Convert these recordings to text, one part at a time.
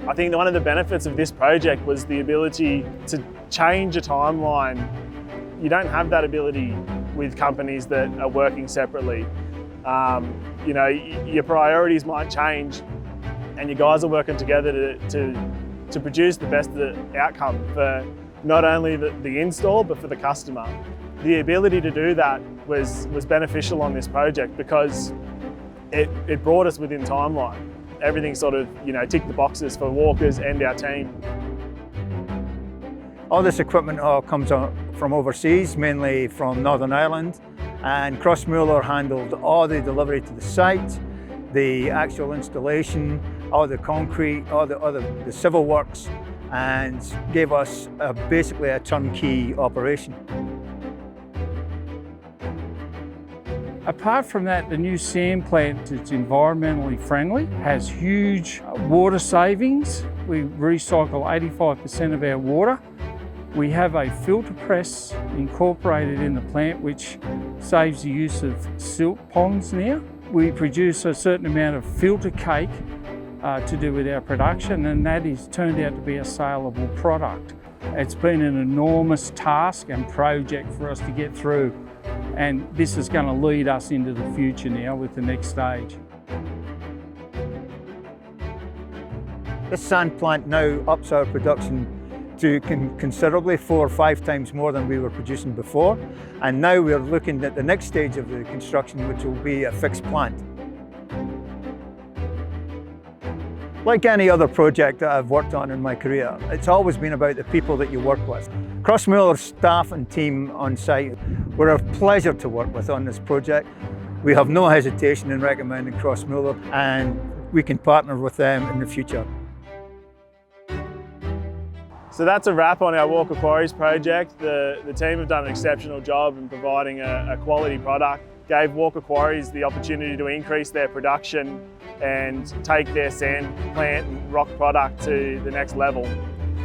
I think one of the benefits of this project was the ability to change a timeline. You don't have that ability with companies that are working separately. You know, your priorities might change and you guys are working together to produce the best outcome for not only the install but for the customer. The ability to do that was beneficial on this project because it brought us within timeline. Everything sort of, you know, ticked the boxes for Walkers and our team. All this equipment all comes from overseas, mainly from Northern Ireland, and Crossmuller handled all the delivery to the site, the actual installation, all the concrete, all the civil works, and gave us basically a turnkey operation. Apart from that, the new sand plant is environmentally friendly, has huge water savings. We recycle 85% of our water. We have a filter press incorporated in the plant which saves the use of silt ponds now. We produce a certain amount of filter cake to do with our production, and that is turned out to be a saleable product. It's been an enormous task and project for us to get through, and this is going to lead us into the future now with the next stage. This sand plant now ups our production to considerably 4 or 5 times more than we were producing before, and now we're looking at the next stage of the construction, which will be a fixed plant. Like any other project that I've worked on in my career, it's always been about the people that you work with. Crossmuller's staff and team on site were a pleasure to work with on this project. We have no hesitation in recommending Crossmuller, and we can partner with them in the future. So that's a wrap on our Walker Quarries project. The team have done an exceptional job in providing a quality product. Gave Walker Quarries the opportunity to increase their production and take their sand plant and rock product to the next level.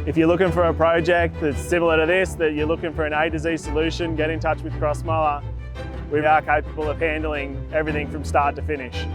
If you're looking for a project that's similar to this, that you're looking for an A to Z solution, get in touch with Crossmuller. We are capable of handling everything from start to finish.